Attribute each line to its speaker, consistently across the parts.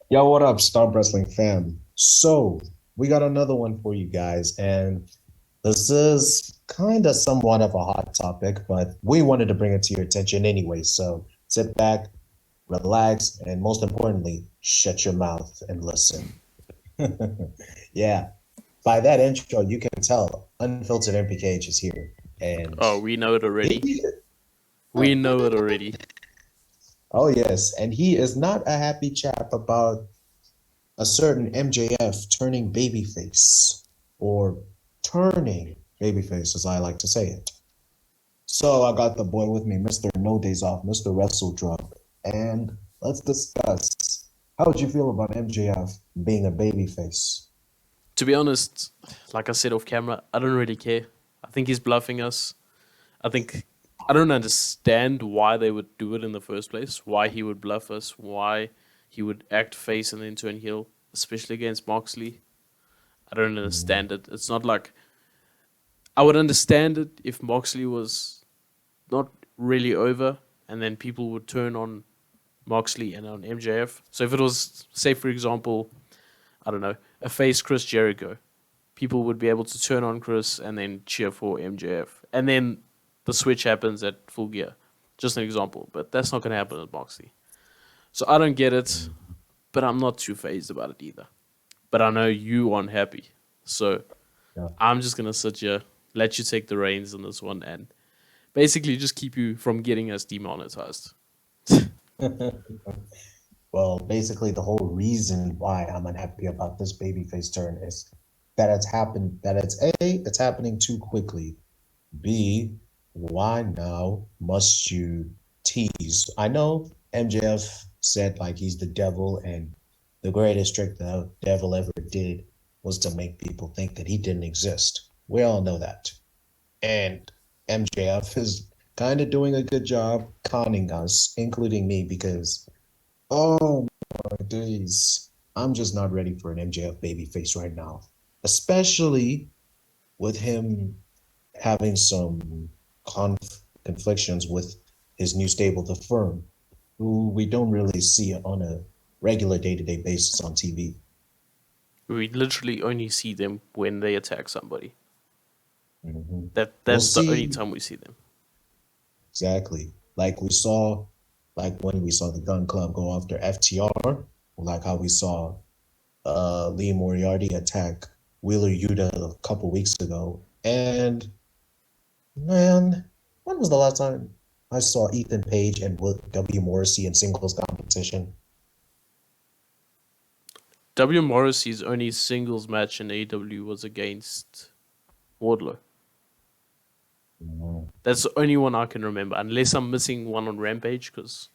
Speaker 1: Yo, what up, STOMP Wrestling fam? So, we got another one for you guys, and this is kind of somewhat of a hot topic, but we wanted to bring it to your attention anyway. So, sit back, relax, and most importantly, shut your mouth and listen. Yeah, by that intro, you can tell Unfiltered MPKH is here. And
Speaker 2: Oh, we know it already.
Speaker 1: he,
Speaker 2: We know it already.
Speaker 1: oh, yes, and he is not a happy chap about a certain MJF turning babyface, or turning babyface, as I like to say it. So I got the boy with me, Mr. No Days Off, Mr. WrestleDrop, and let's discuss. How would you feel about MJF being a babyface?
Speaker 2: To be honest, like I said off camera, I don't really care. I think he's bluffing us. I think I don't understand why they would do it in the first place. Why he would bluff us. Why he would act face and then turn heel, especially against Moxley. I don't
Speaker 1: Mm,
Speaker 2: understand it. It's not like I would understand it if Moxley was not really over, and then people would turn on Moxley and on MJF. So if it was, say, for example, I don't know, a face Chris Jericho, people would be able to turn on Chris and then cheer for MJF. And then the switch happens at Full Gear. Just an example, but that's not going to happen at Moxley. So I don't get it,
Speaker 1: mm,
Speaker 2: but I'm not too phased about it either. But I know you aren't happy. So
Speaker 1: yeah.
Speaker 2: I'm just going to sit here, let you take the reins on this one, and basically just keep you from getting us demonetized.
Speaker 1: Well, basically, the whole reason why I'm unhappy about this babyface turn is that it's happened, that it's happening too quickly. B, why now must you tease? I know MJF said like he's the devil, and the greatest trick the devil ever did was to make people think that he didn't exist. We all know that. And MJF is kind of doing a good job conning us, including me, because oh my days, I'm just not ready for an MJF babyface right now, especially with him having some conflictions with his new stable, the firm, who we don't really see on a regular day-to-day basis on TV.
Speaker 2: We literally only see them when they attack somebody.
Speaker 1: Mhm. We'll
Speaker 2: That's the only
Speaker 1: see
Speaker 2: time we see them.
Speaker 1: exactly like we saw, like when we saw the Gun Club go after FTR, like how we saw Lee Moriarty attack Wheeler Yuta a couple weeks ago. And man, when was the last time I saw Ethan Page and W. Morrissey in singles competition?
Speaker 2: W. Morrissey's only singles match in AEW was against Wardlow.
Speaker 1: Mm,
Speaker 2: That's the only one I can remember, unless I'm missing one on Rampage because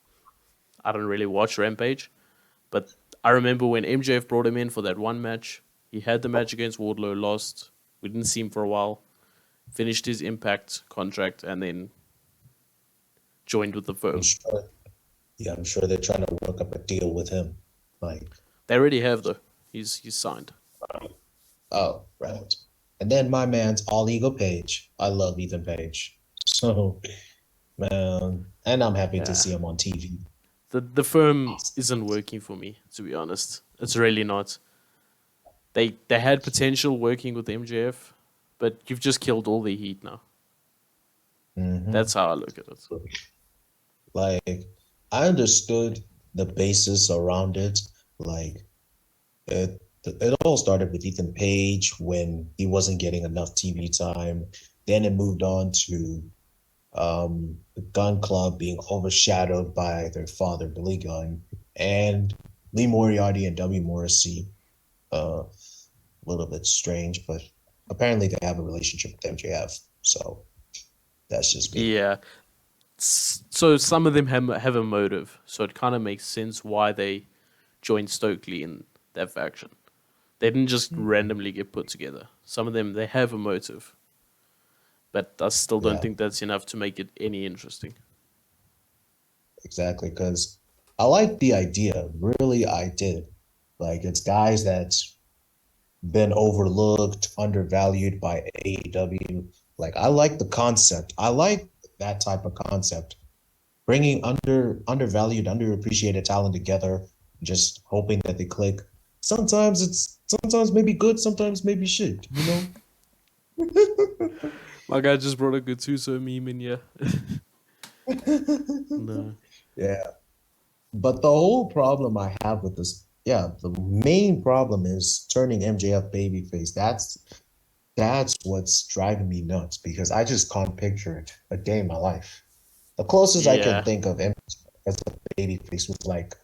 Speaker 2: I don't really watch Rampage. But I remember when MJF brought him in for that one match. He had the match against Wardlow, lost. We didn't see him for a while. Finished his Impact contract and then joined with the
Speaker 1: I'm
Speaker 2: firm.
Speaker 1: sure, yeah, I'm sure they're trying to work up a deal with him. Like,
Speaker 2: They already have though. He's signed.
Speaker 1: oh, right. And then my man's All Eagle Page. I love Ethan Page. So, man, and I'm happy to
Speaker 2: Yeah.
Speaker 1: see him on TV.
Speaker 2: The firm isn't working for me, to be honest. It's really not. They had potential working with MJF, but you've just killed all the heat now.
Speaker 1: Hmm.
Speaker 2: That's how I look at it.
Speaker 1: Like, I understood the basis around it. Like, it all started with Ethan Page when he wasn't getting enough TV time. Then it moved on to the Gun Club being overshadowed by their father, Billy Gunn, and Lee Moriarty and W. Morrissey. A little bit strange, but apparently they have a relationship with MJF. So that's just me.
Speaker 2: Yeah. So some of them have a motive, so it kind of makes sense why they joined Stokely in that faction. They didn't just randomly get put together. Some of them they have a motive, but I still don't
Speaker 1: Yeah,
Speaker 2: think that's enough to make it any interesting.
Speaker 1: exactly. Because I like the idea. Really, I did. Like, it's guys that's been overlooked, undervalued by AEW. Like, I like the concept. I like that type of concept, bringing undervalued, underappreciated talent together. just hoping that they click. Sometimes maybe good, sometimes maybe shit, you know?
Speaker 2: My guy just brought a Gattuso meme in here. No.
Speaker 1: Yeah. But the whole problem I have with this, yeah, the main problem is turning MJF babyface. That's what's driving me nuts because I just can't picture it a day in my life. The closest I can
Speaker 2: Yeah.
Speaker 1: think of him as a babyface was like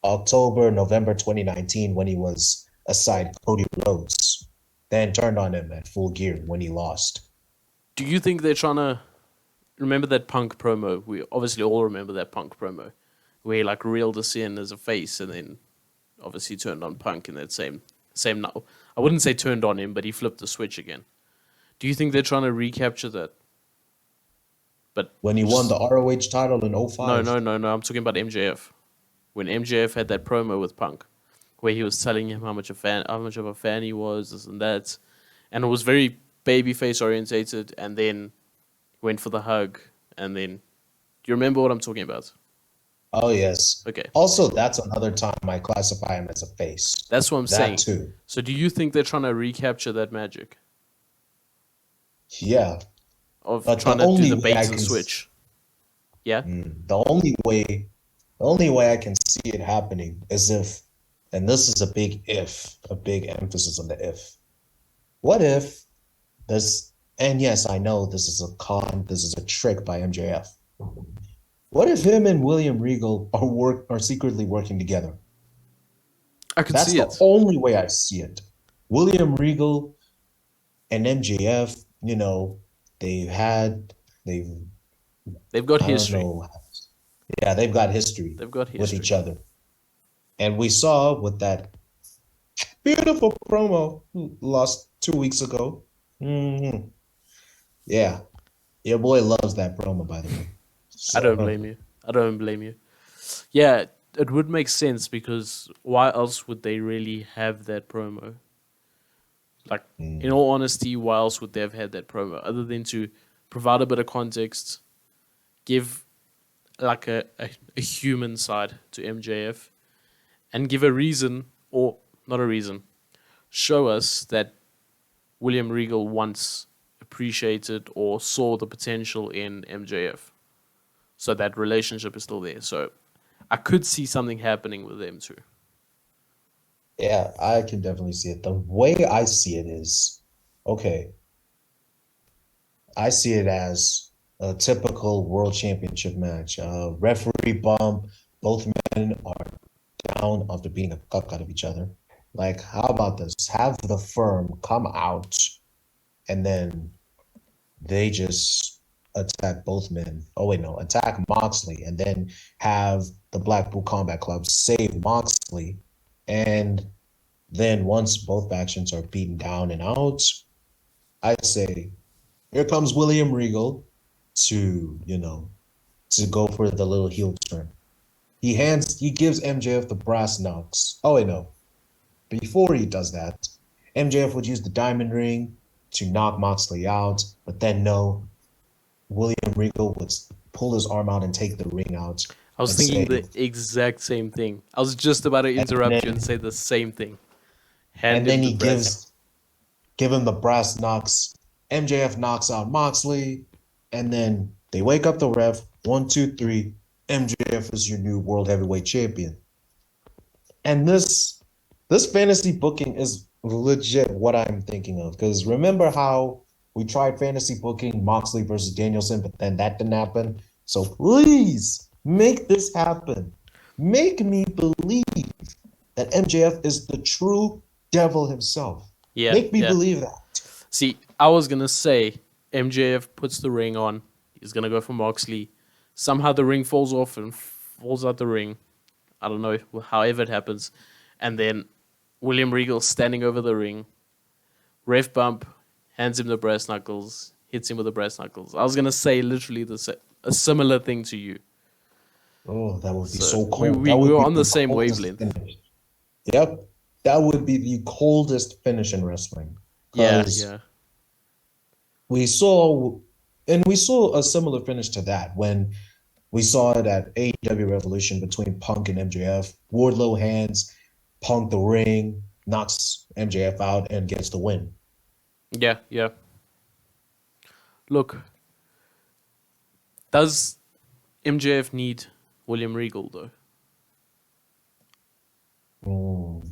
Speaker 1: October, November 2019 when he was aside Cody Rhodes, then turned on him at Full Gear when he lost.
Speaker 2: Do you think they're trying to remember that Punk promo? We obviously all remember that Punk promo where he like reeled us in as a face and then obviously turned on Punk in that same now. I wouldn't say turned on him, but he flipped the switch again. Do you think they're trying to recapture that? But
Speaker 1: When he won
Speaker 2: just
Speaker 1: the ROH title in
Speaker 2: no,
Speaker 1: 05.
Speaker 2: no, no, no. I'm talking about MJF. When MJF had that promo with Punk, where he was telling him how much of a fan he was, this and that, and it was very babyface orientated. And then went for the hug, and then do you remember what I'm talking about?
Speaker 1: Oh, yes.
Speaker 2: Okay,
Speaker 1: Also, that's another time I classify him as a face.
Speaker 2: that's what I'm
Speaker 1: That
Speaker 2: saying.
Speaker 1: too.
Speaker 2: So do you think they're trying to recapture that magic
Speaker 1: Yeah.
Speaker 2: of
Speaker 1: But the
Speaker 2: trying to do
Speaker 1: only
Speaker 2: the
Speaker 1: way I
Speaker 2: bait and
Speaker 1: can
Speaker 2: switch? Yeah,
Speaker 1: the only way I can see it happening is if, and this is a big if, a big emphasis on the if. What if this, and yes, I know this is a this is a trick by MJF. What if him and William Regal are secretly working together?
Speaker 2: I could
Speaker 1: That's
Speaker 2: see
Speaker 1: the
Speaker 2: it.
Speaker 1: only way I see it. William Regal and MJF, you know, they've had they've
Speaker 2: They've got
Speaker 1: I don't
Speaker 2: history.
Speaker 1: know. Yeah, they've got history
Speaker 2: They've got
Speaker 1: with each
Speaker 2: history.
Speaker 1: other. And we saw with that beautiful promo lost 2 weeks ago. Mhm. Yeah, your boy loves that promo, by the way.
Speaker 2: I don't
Speaker 1: So
Speaker 2: blame you. I don't blame you. Yeah, it would make sense because why else would they really have that promo? Like, in
Speaker 1: mm,
Speaker 2: all honesty, why else would they have had that promo other than to provide a bit of context, give like a human side to MJF, and give a reason, or not a reason, show us that William Regal once appreciated or saw the potential in MJF. So that relationship is still there. So I could see something happening with them too.
Speaker 1: yeah, I can definitely see it. The way I see it is, okay, I see it as a typical world championship match. Referee bump, both men are down after beating the fuck out of each other. Like, how about this? Have the firm come out and then they just attack both men. Oh wait, no, attack Moxley and then have the Blackpool Combat Club save Moxley. And then once both factions are beaten down and out, I say, here comes William Regal to, to go for the little heel turn. He gives MJF the brass knucks. Oh wait, no. Before he does that, MJF would use the diamond ring to knock Moxley out, but then no, William Regal would pull his arm out and take the ring out
Speaker 2: I was
Speaker 1: and say,
Speaker 2: thinking the exact same thing. I was just about to
Speaker 1: and
Speaker 2: interrupt you and
Speaker 1: then
Speaker 2: say the same thing. Hand
Speaker 1: and
Speaker 2: him
Speaker 1: then
Speaker 2: the
Speaker 1: he
Speaker 2: brass.
Speaker 1: give him the brass knocks. MJF knocks out Moxley, and then they wake up the ref. 1, 2, 3. MJF is your new world heavyweight champion. And this fantasy booking is legit what I'm thinking of. Because remember how we tried fantasy booking Moxley versus Danielson, but then that didn't happen. So please make this happen. Make me believe that MJF is the true devil himself.
Speaker 2: Yeah,
Speaker 1: Make me
Speaker 2: yeah.
Speaker 1: believe that.
Speaker 2: See, I was gonna say MJF puts the ring on. He's gonna go for Moxley. Somehow the ring falls off and falls out the ring. I don't know, however it happens. And then William Regal standing over the ring. Ref bump, hands him the brass knuckles, hits him with the brass knuckles. I was gonna say literally a similar thing to you.
Speaker 1: Oh, that would be
Speaker 2: So
Speaker 1: so
Speaker 2: we,
Speaker 1: cold.
Speaker 2: we,
Speaker 1: That
Speaker 2: we
Speaker 1: would
Speaker 2: were
Speaker 1: be
Speaker 2: on the
Speaker 1: the
Speaker 2: same
Speaker 1: coldest
Speaker 2: wavelength.
Speaker 1: finish. Yep. That would be the coldest finish in wrestling.
Speaker 2: Yeah,
Speaker 1: Because
Speaker 2: yeah.
Speaker 1: we saw, and we saw a similar finish to that when We saw it at AEW Revolution between Punk and MJF. Wardlow hands Punk the ring, knocks MJF out, and gets the win.
Speaker 2: Yeah, yeah. Look, does MJF need William Regal though?
Speaker 1: Mm,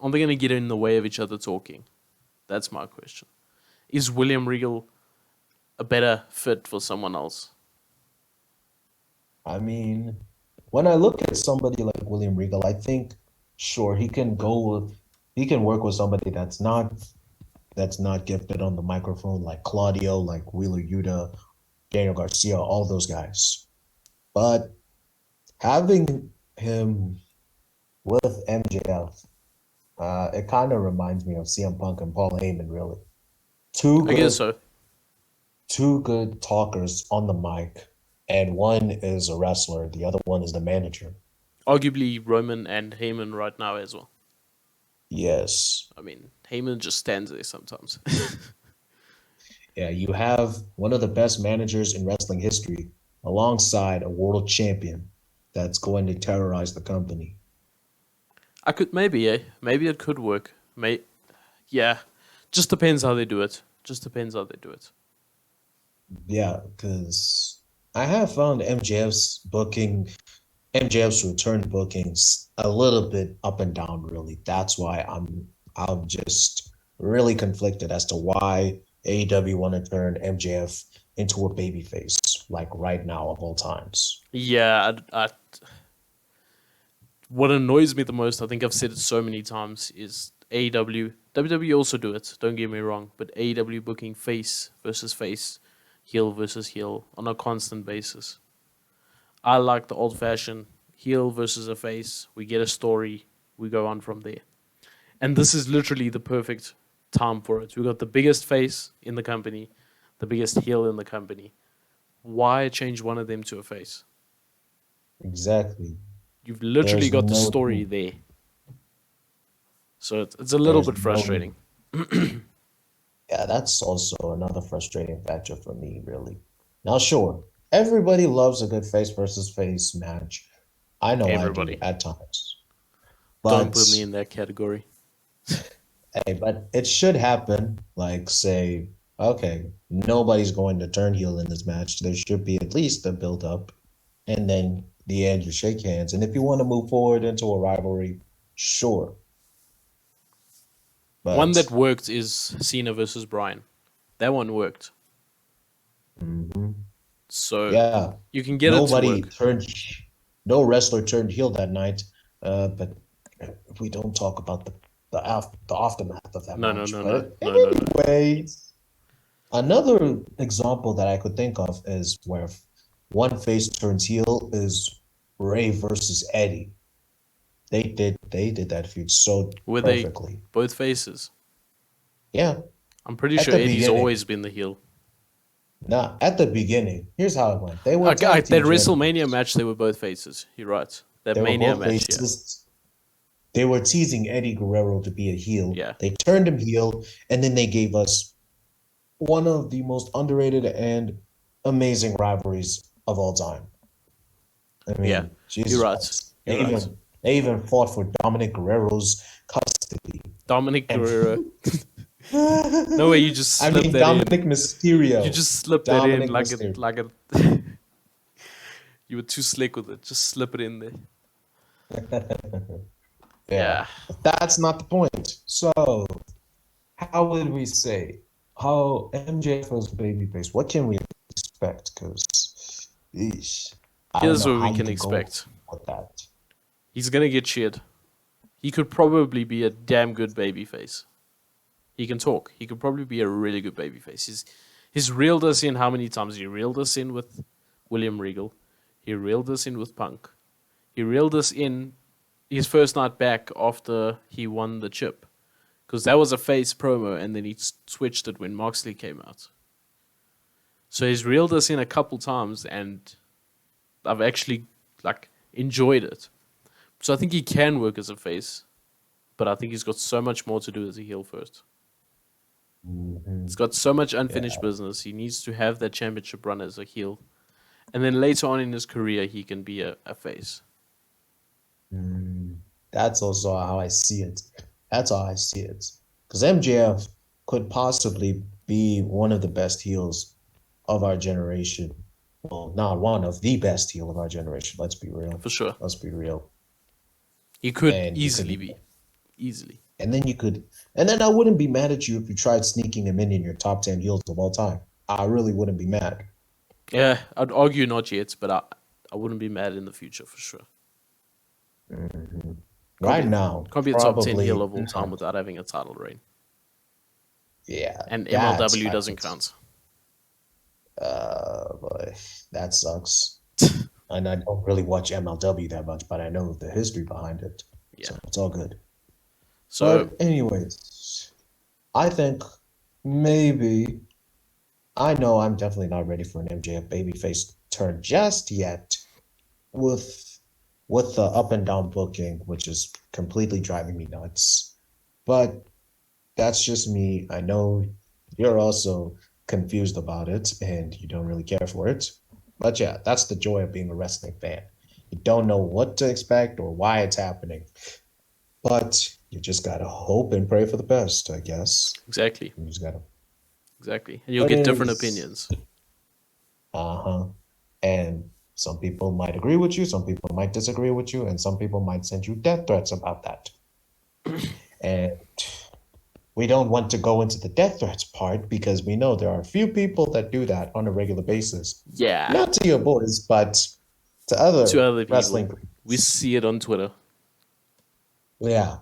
Speaker 2: Are they going to get in the way of each other talking? That's my question. Is William Regal a better fit for someone else?
Speaker 1: I mean, when I look at somebody like William Regal, I think sure he can work with somebody that's not gifted on the microphone like Claudio, like Wheeler Yuta, Daniel Garcia, all those guys. But having him with MJF, it kind of reminds me of CM Punk and Paul Heyman, really. Two
Speaker 2: I guess
Speaker 1: good,
Speaker 2: so.
Speaker 1: two good talkers on the mic, and one is a wrestler, the other one is the manager.
Speaker 2: Arguably Roman and Heyman right now as well.
Speaker 1: Yes.
Speaker 2: I mean, Heyman just stands there sometimes.
Speaker 1: Yeah, you have one of the best managers in wrestling history alongside a world champion that's going to terrorize the company.
Speaker 2: I could maybe it could work. Yeah, just depends how they do it. Just depends how they do it.
Speaker 1: Yeah, because I have found MJF's return bookings a little bit up and down, really. That's why I'm just really conflicted as to why AEW want to turn MJF into a babyface, like right now of all times.
Speaker 2: Yeah, what annoys me the most, I think I've said it so many times, is AEW. WWE also do it, don't get me wrong, but AEW booking face versus face, heel versus heel on a constant basis. I like the old fashioned heel versus a face. We get a story, we go on from there. And this is literally the perfect time for it. We got the biggest face in the company, the biggest heel in the company. Why change one of them to a face?
Speaker 1: Exactly.
Speaker 2: You've literally
Speaker 1: There's
Speaker 2: got the
Speaker 1: no
Speaker 2: story there. So it's a little
Speaker 1: there's
Speaker 2: bit
Speaker 1: no
Speaker 2: frustrating.
Speaker 1: Yeah, that's also another frustrating factor for me, really. Now, sure, everybody loves a good face versus face match. I know I do
Speaker 2: Everybody.
Speaker 1: at times.
Speaker 2: Don't
Speaker 1: But
Speaker 2: put me in that category.
Speaker 1: hey, but it should happen. Like, say, okay, nobody's going to turn heel in this match. There should be at least a build up, and then the end you shake hands. And if you want to move forward into a rivalry, sure.
Speaker 2: One
Speaker 1: But
Speaker 2: that worked is Cena versus Bryan. That one worked.
Speaker 1: mhm,
Speaker 2: So
Speaker 1: yeah,
Speaker 2: you can get it to
Speaker 1: nobody
Speaker 2: work.
Speaker 1: turned, no wrestler turned heel that night. But we don't talk about the aftermath of that
Speaker 2: No, no,
Speaker 1: match.
Speaker 2: no, no,
Speaker 1: But
Speaker 2: no, no, no.
Speaker 1: anyways, another example that I could think of is where one face turns heel is Ray versus Eddie. They did that feud so
Speaker 2: Were they
Speaker 1: perfectly.
Speaker 2: both faces?
Speaker 1: Yeah,
Speaker 2: I'm pretty
Speaker 1: at
Speaker 2: sure
Speaker 1: the
Speaker 2: Eddie's
Speaker 1: beginning.
Speaker 2: always been the heel.
Speaker 1: Nah, at the beginning. Here's how it went. They were tag
Speaker 2: That
Speaker 1: team
Speaker 2: WrestleMania
Speaker 1: champions.
Speaker 2: match, they were both faces. You're right. That
Speaker 1: They were
Speaker 2: Mania
Speaker 1: both
Speaker 2: match, yeah.
Speaker 1: faces. They were teasing Eddie Guerrero to be a heel.
Speaker 2: Yeah.
Speaker 1: They turned him heel, and then they gave us one of the most underrated and amazing rivalries of all time. I
Speaker 2: Yeah.
Speaker 1: mean,
Speaker 2: You're
Speaker 1: Jesus
Speaker 2: right.
Speaker 1: Christ.
Speaker 2: You're right.
Speaker 1: They even fought for Dominic Guerrero's custody.
Speaker 2: Dominic
Speaker 1: And
Speaker 2: Guerrero. No way, you just
Speaker 1: I
Speaker 2: slipped
Speaker 1: mean
Speaker 2: that in.
Speaker 1: Dominic
Speaker 2: You
Speaker 1: Mysterio.
Speaker 2: just slipped that in
Speaker 1: Dominic
Speaker 2: like a
Speaker 1: Mysterio.
Speaker 2: like a. You were too slick with it. Just slip it in there.
Speaker 1: Yeah,
Speaker 2: Yeah.
Speaker 1: but that's not the point. So, how would we say how MJF was babyface? What can we expect? Because, I don't
Speaker 2: Here's
Speaker 1: know
Speaker 2: what
Speaker 1: how
Speaker 2: we
Speaker 1: you
Speaker 2: can
Speaker 1: can go
Speaker 2: expect.
Speaker 1: with that.
Speaker 2: He's gonna get cheered. He could probably be a damn good babyface. He can talk. He could probably be a really good babyface. He's reeled us in how many times? He reeled us in with William Regal. He reeled us in with Punk. He reeled us in his first night back after he won the chip. Because that was a face promo, and then he switched it when Moxley came out. So he's reeled us in a couple times, and I've actually enjoyed it. So I think he can work as a face, but I think he's got so much more to do as a heel first.
Speaker 1: Mhm.
Speaker 2: He's got so much unfinished
Speaker 1: Yeah,
Speaker 2: business. He needs to have that championship run as a heel, and then later on in his career, he can be a face.
Speaker 1: That's also how I see it. That's how I see it. Because MJF could possibly be one of the best heels of our generation. Well, not one of the best heel of our generation. Let's be real.
Speaker 2: For sure.
Speaker 1: Let's be real.
Speaker 2: He could
Speaker 1: And
Speaker 2: easily be. Easily.
Speaker 1: And then I wouldn't be mad at you if you tried sneaking him in your top 10 heels of all time. I really wouldn't be mad.
Speaker 2: Yeah, I'd argue not yet, but I wouldn't be mad in the future for sure.
Speaker 1: Right now,
Speaker 2: Can't be a top 10
Speaker 1: probably
Speaker 2: heel of all time
Speaker 1: not.
Speaker 2: without having a title reign.
Speaker 1: Yeah.
Speaker 2: And
Speaker 1: that
Speaker 2: MLW
Speaker 1: I
Speaker 2: doesn't
Speaker 1: could-
Speaker 2: count.
Speaker 1: Boy, that sucks. And I don't really watch MLW that much, but I know the history behind it.
Speaker 2: Yeah.
Speaker 1: So it's all good.
Speaker 2: So,
Speaker 1: But anyways, I think maybe I know I'm definitely not ready for an MJF babyface turn just yet with the up and down booking, which is completely driving me nuts. But that's just me. I know you're also confused about it and you don't really care for it. But yeah, that's the joy of being a wrestling fan. You don't know what to expect or why it's happening. But you just gotta hope and pray for the best, I guess.
Speaker 2: exactly.
Speaker 1: You just gotta.
Speaker 2: Exactly. And you'll
Speaker 1: But
Speaker 2: get different
Speaker 1: anyways,
Speaker 2: opinions.
Speaker 1: And some people might agree with you, some people might disagree with you, and some people might send you death threats about that. And we don't want to go into the death threats part because we know there are a few people that do that on a regular basis.
Speaker 2: Yeah.
Speaker 1: Not to your boys, but to other
Speaker 2: people.
Speaker 1: wrestling.
Speaker 2: We see it on Twitter.
Speaker 1: Yeah.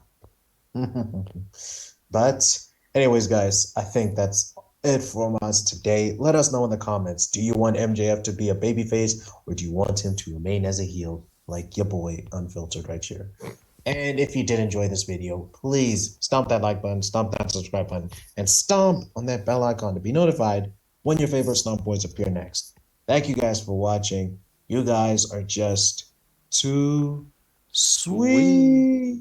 Speaker 1: But anyways, guys, I think that's it from us today. Let us know in the comments. Do you want MJF to be a babyface or do you want him to remain as a heel like your boy Unfiltered right here? And if you did enjoy this video, please stomp that like button, stomp that subscribe button, and stomp on that bell icon to be notified when your favorite Stomp Boys appear next. Thank you guys for watching. You guys are just too sweet.